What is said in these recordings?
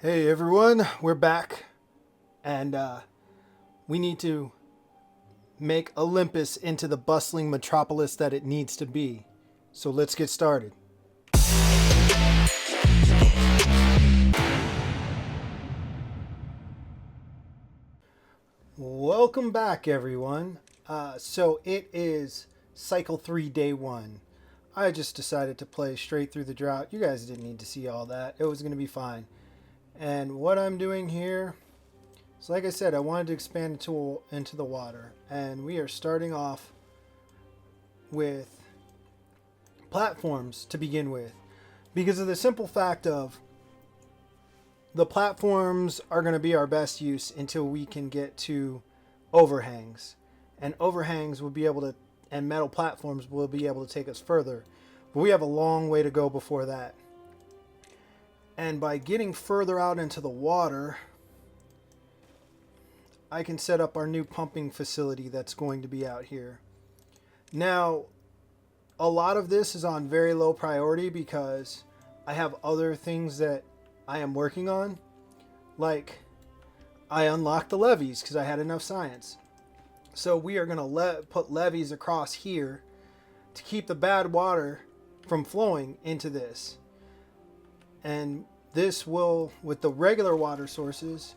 Hey everyone, we're back, and we need to make Olympus into the bustling metropolis that it needs to be. So let's get started. Welcome back, everyone. So it is cycle 3, day 1. I just decided to play straight through the drought. You guys didn't need to see all that. It was going to be fine. And what I'm doing here, so like I said, I wanted to expand into the water. And we are starting off with platforms to begin with. Because of the simple fact of the platforms are going to be our best use until we can get to overhangs. And overhangs will be able to, and metal platforms will be able to take us further. But we have a long way to go before that. And by getting further out into the water, I can set up our new pumping facility that's going to be out here. Now, a lot of this is on very low priority because I have other things that I am working on. Like, I unlocked the levees because I had enough science. So we are going to put levees across here to keep the bad water from flowing into this. And this will, with the regular water sources,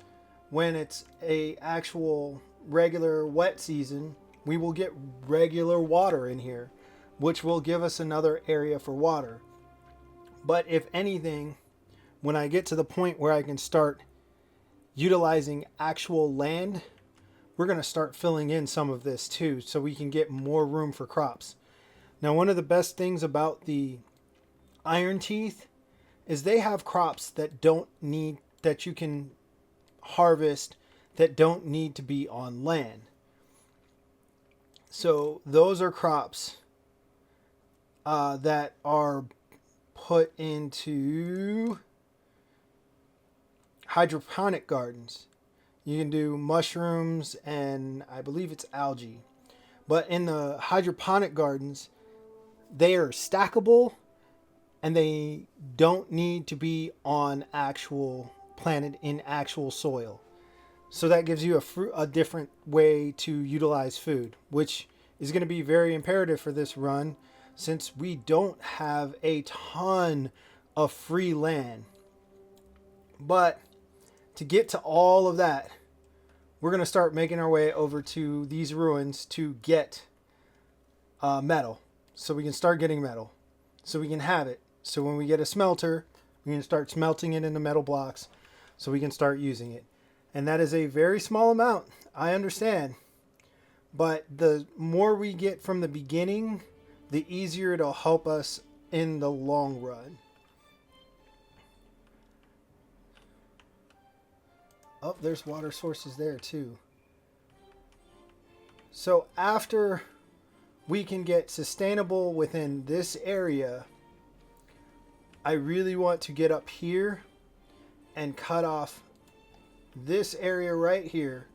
when it's a actual regular wet season, we will get regular water in here, which will give us another area for water. But if anything, when I get to the point where I can start utilizing actual land, we're going to start filling in some of this too, so we can get more room for crops. Now, one of the best things about the iron teeth is they have crops that you can harvest that don't need to be on land. So those are crops that are put into hydroponic gardens. You can do mushrooms and I believe it's algae. But in the hydroponic gardens, they are stackable and they don't need to be on actual planted in actual soil. So that gives you a different way to utilize food, which is going to be very imperative for this run since we don't have a ton of free land. But to get to all of that, we're going to start making our way over to these ruins to get metal. So we can start getting metal. So we can have it. So when we get a smelter, we can start smelting it into metal blocks so we can start using it. And that is a very small amount, I understand. But the more we get from the beginning, the easier it'll help us in the long run. Oh, there's water sources there too. So after we can get sustainable within this area, I really want to get up here and cut off this area right here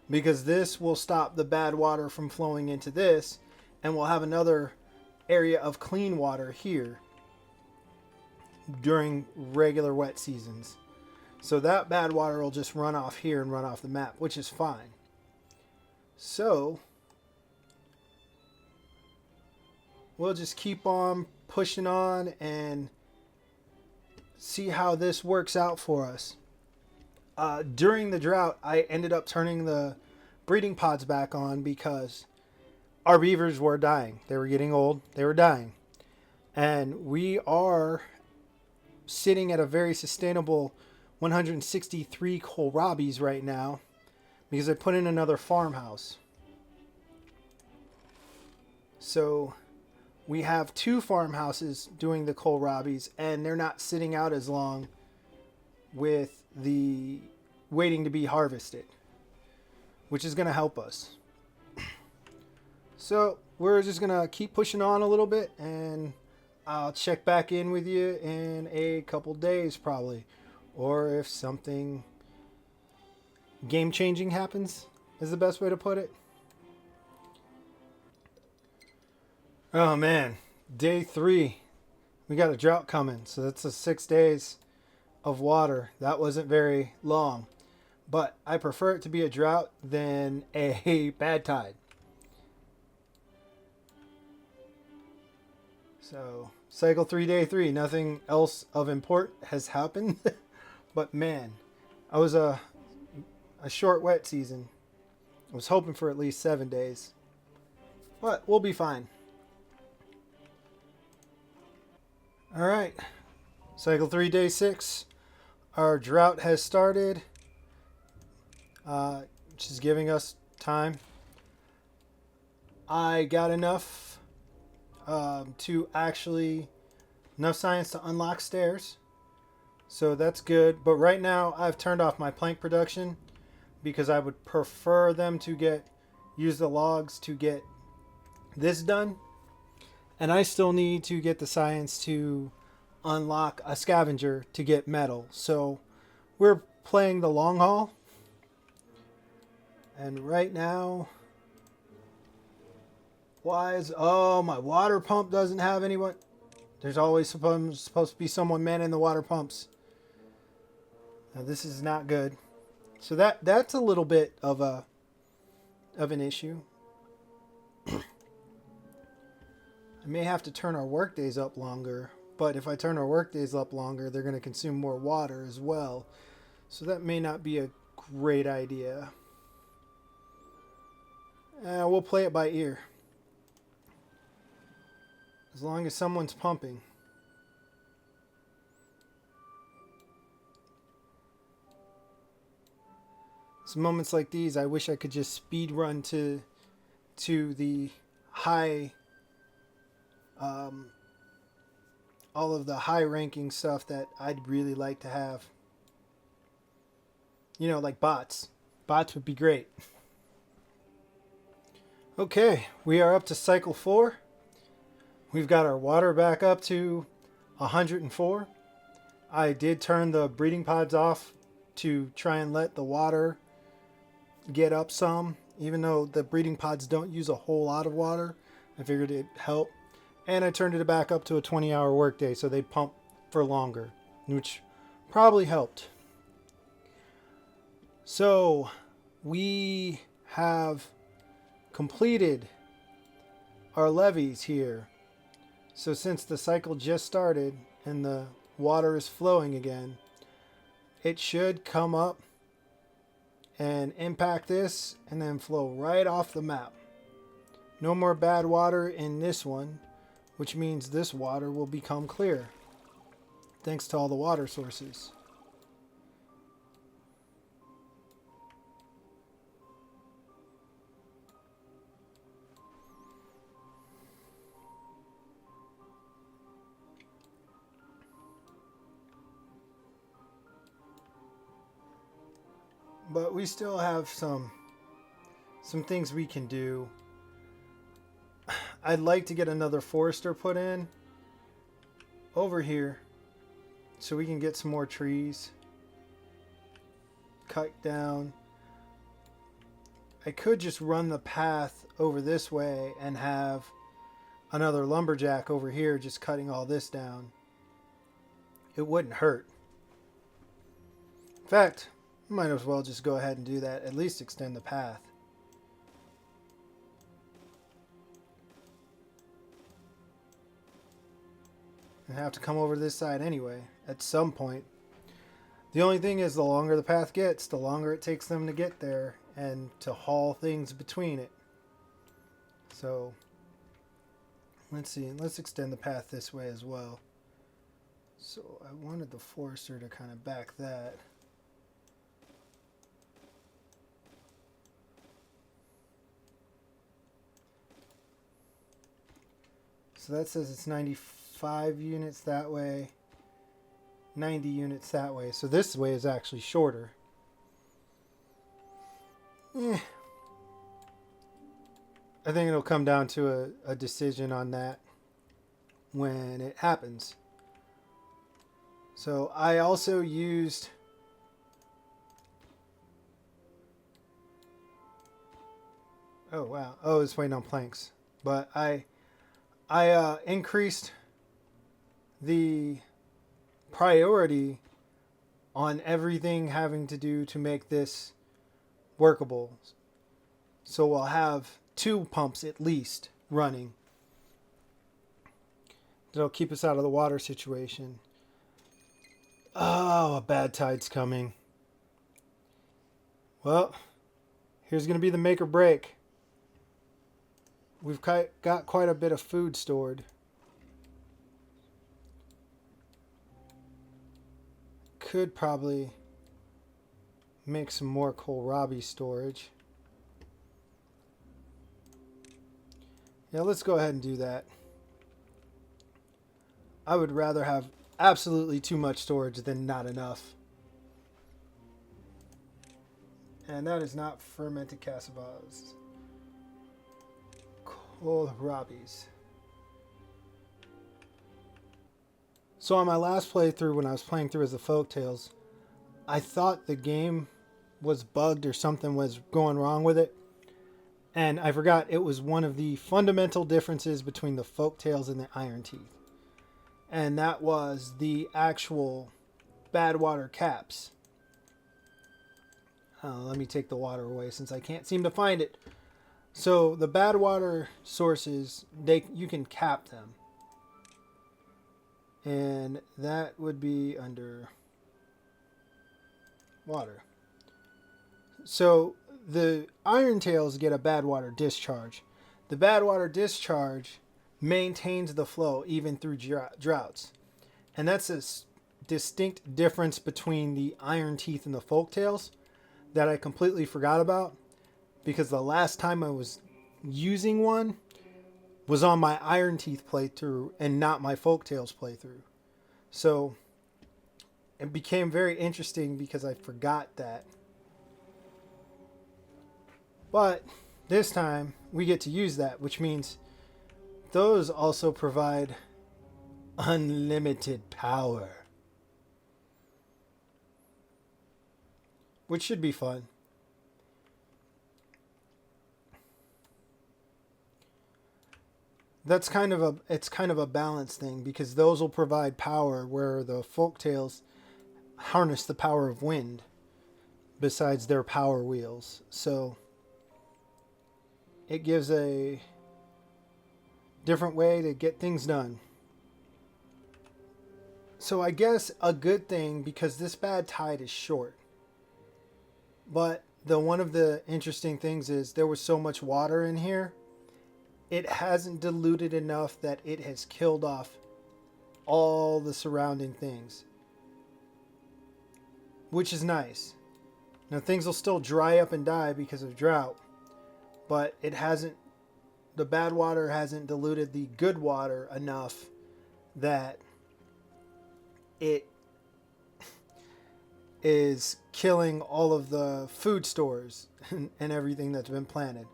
because this will stop the bad water from flowing into this and we'll have another area of clean water here during regular wet seasons. So that bad water will just run off here and run off the map, which is fine. So we'll just keep on pushing on and see how this works out for us. During the drought, I ended up turning the breeding pods back on because our beavers were dying. They were getting old. They were dying. And we are sitting at a very sustainable 163 kohlrabis right now because I put in another farmhouse. So we have 2 farmhouses doing the kohlrabis and they're not sitting out as long with the waiting to be harvested, which is going to help us. So we're just going to keep pushing on a little bit and I'll check back in with you in a couple days probably. Or if something game-changing happens, is the best way to put it. Oh man, day 3. We got a drought coming, so that's a 6 days of water. That wasn't very long. But I prefer it to be a drought than a bad tide. So, cycle 3, day 3. Nothing else of import has happened. But man, I was a short wet season. I was hoping for at least 7 days. But we'll be fine. Alright. Cycle 3, day 6. Our drought has started. Which is giving us time. I got enough enough science to unlock stairs. So that's good. But right now I've turned off my plank production because I would prefer them to use the logs to get this done. And I still need to get the science to unlock a scavenger to get metal. So we're playing the long haul. And right now, my water pump doesn't have anyone. There's always supposed to be someone manning the water pumps. Now this is not good. So that's a little bit of an issue. I may have to turn our work days up longer, but if I turn our work days up longer, they're going to consume more water as well. So that may not be a great idea. We'll play it by ear. As long as someone's pumping. Some moments like these, I wish I could just speed run to the high, all of the high ranking stuff that I'd really like to have. You know, like bots. Bots would be great. Okay, we are up to cycle 4. We've got our water back up to 104. I did turn the breeding pods off to try and let the water get up some. Even though the breeding pods don't use a whole lot of water, I figured it'd help. And I turned it back up to a 20-hour workday so they pump for longer, which probably helped. So we have completed our levees here. So since the cycle just started and the water is flowing again, it should come up and impact this and then flow right off the map. No more bad water in this one, which means this water will become clear thanks to all the water sources. But we still have some things we can do. I'd like to get another forester put in over here so we can get some more trees cut down. I could just run the path over this way and have another lumberjack over here just cutting all this down. It wouldn't hurt. In fact, might as well just go ahead and do that. At least extend the path. And have to come over to this side anyway at some point. The only thing is, the longer the path gets, the longer it takes them to get there and to haul things between it. So let's see. Let's extend the path this way as well. So I wanted the forester to kind of back that. So that says it's 95 units that way, 90 units that way. So this way is actually shorter. I think it'll come down to a decision on that when it happens. So I also used oh wow. Oh, it's waiting on planks. But I increased the priority on everything having to do to make this workable. So we'll have 2 pumps at least running. That'll keep us out of the water situation. Oh, a bad tide's coming. Well, here's going to be the make or break. We've got quite a bit of food stored. Could probably make some more kohlrabi storage. Yeah, let's go ahead and do that. I would rather have absolutely too much storage than not enough. And that is not fermented cassavas. Kohlrabis. So on my last playthrough, when I was playing through as the Folktales, I thought the game was bugged or something was going wrong with it. And I forgot it was one of the fundamental differences between the Folktales and the Iron Teeth. And that was the actual bad water caps. Let me take the water away since I can't seem to find it. So the bad water sources, you can cap them. And that would be under water. So the Irontails get a bad water discharge. The bad water discharge maintains the flow even through droughts. And that's a distinct difference between the Iron Teeth and the Folktales that I completely forgot about, because the last time I was using one was on my Iron Teeth playthrough and not my Folktales playthrough. So it became very interesting because I forgot that. But this time we get to use that, which means those also provide unlimited power, which should be fun. It's kind of a balance thing, because those will provide power where the Folktales harness the power of wind besides their power wheels. So it gives a different way to get things done. So I guess a good thing, because this bad tide is short. But one of the interesting things is there was so much water in here, it hasn't diluted enough that it has killed off all the surrounding things, which is nice. Now things will still dry up and die because of drought, but the bad water hasn't diluted the good water enough that it is killing all of the food stores and everything that's been planted,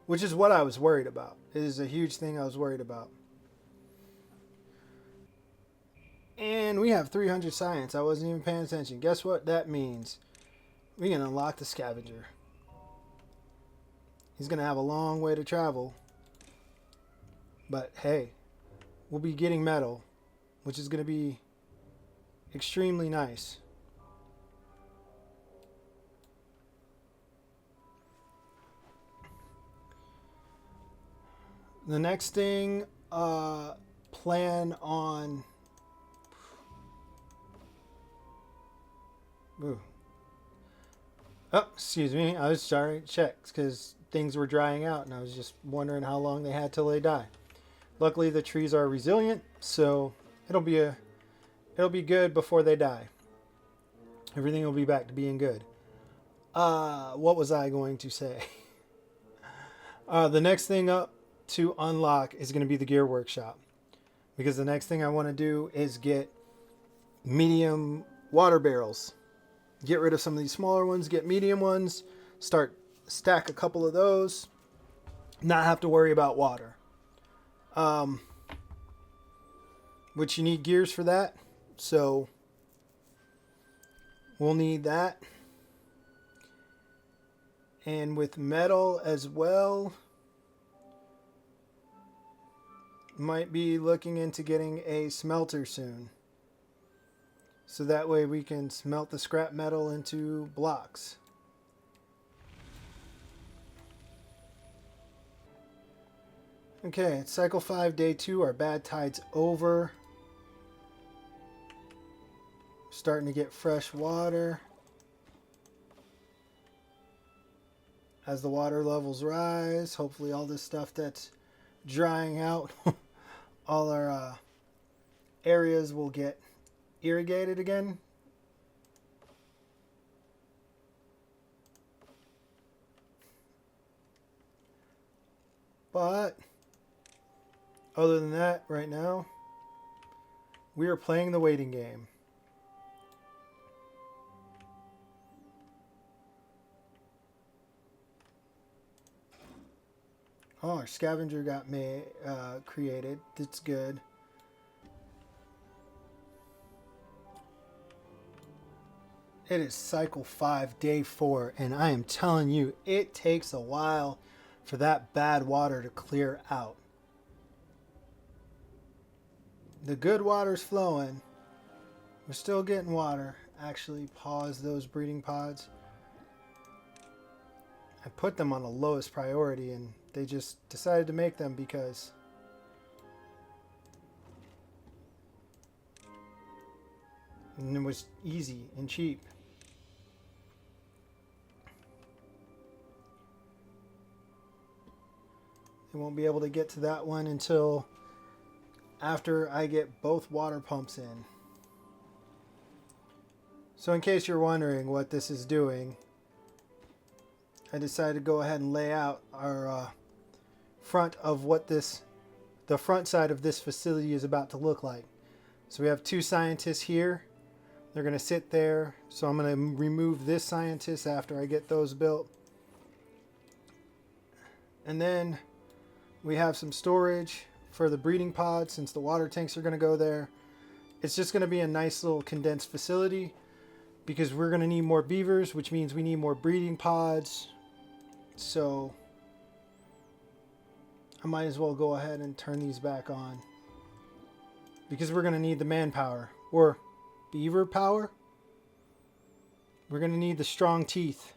which is what I was worried about. It is a huge thing I was worried about. And we have 300 science. I wasn't even paying attention. Guess what that means? We can unlock the scavenger. He's going to have a long way to travel. But hey, we'll be getting metal, which is going to be extremely nice. The next thing, plan on... Ooh. Oh, excuse me. I was starting to check because things were drying out and I was just wondering how long they had till they die. Luckily, the trees are resilient, so it'll be good before they die. Everything will be back to being good. What was I going to say? The next thing up to unlock is going to be the gear workshop, because the next thing I want to do is get medium water barrels. Get rid of some of these smaller ones, get medium ones, stack a couple of those, not have to worry about water. Which you need gears for that, so we'll need that. And with metal as well, might be looking into getting a smelter soon. so that way we can smelt the scrap metal into blocks. Okay, it's cycle 5, day 2. Our bad tide's over. Starting to get fresh water. As the water levels rise, hopefully all this stuff that's drying out, all our areas will get irrigated again. But other than that, right now, we are playing the waiting game. Oh, our scavenger got created. That's good. It is cycle 5, day 4, and I am telling you, it takes a while for that bad water to clear out. The good water's flowing. We're still getting water. Actually, pause those breeding pods. I put them on the lowest priority, and they just decided to make them because it was easy and cheap. They won't be able to get to that one until after I get both water pumps in. So in case you're wondering what this is doing, I decided to go ahead and lay out our front of what the front side of this facility is about to look like. So we have 2 scientists here. They're going to sit there. So I'm going to remove this scientist after I get those built. And then we have some storage for the breeding pods since the water tanks are going to go there. It's just going to be a nice little condensed facility because we're going to need more beavers, which means we need more breeding pods. So I might as well go ahead and turn these back on because we're going to need the manpower or beaver power. We're going to need the strong teeth.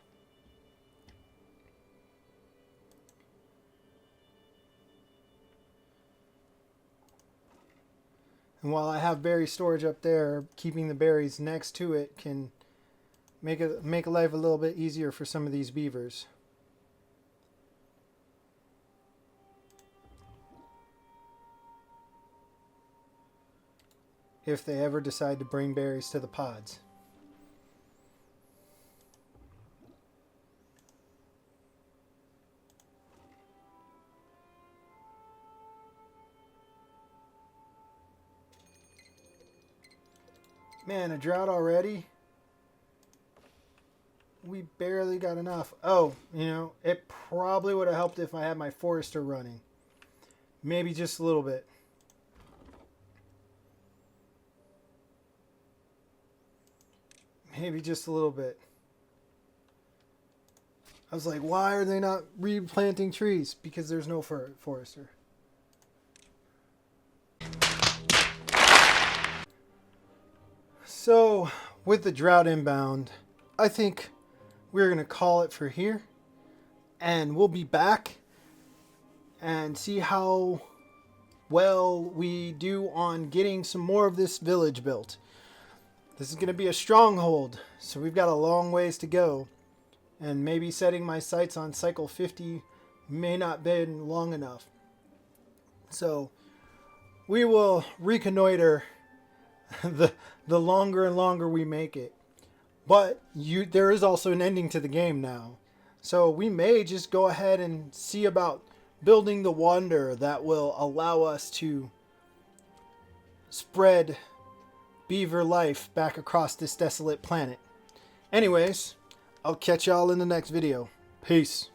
And while I have berry storage up there, keeping the berries next to it can make life a little bit easier for some of these beavers. If they ever decide to bring berries to the pods. Man, a drought already? We barely got enough. Oh, you know, it probably would have helped if I had my forester running. Maybe just a little bit. Maybe just a little bit. I was like, why are they not replanting trees? Because there's no forester. So, with the drought inbound, I think we're going to call it for here. And we'll be back and see how well we do on getting some more of this village built. This is going to be a stronghold, so we've got a long ways to go. And maybe setting my sights on cycle 50 may not be long enough. So we will reconnoiter the longer and longer we make it. But there is also an ending to the game now. So we may just go ahead and see about building the wonder that will allow us to spread beaver life back across this desolate planet. Anyways, I'll catch y'all in the next video. Peace.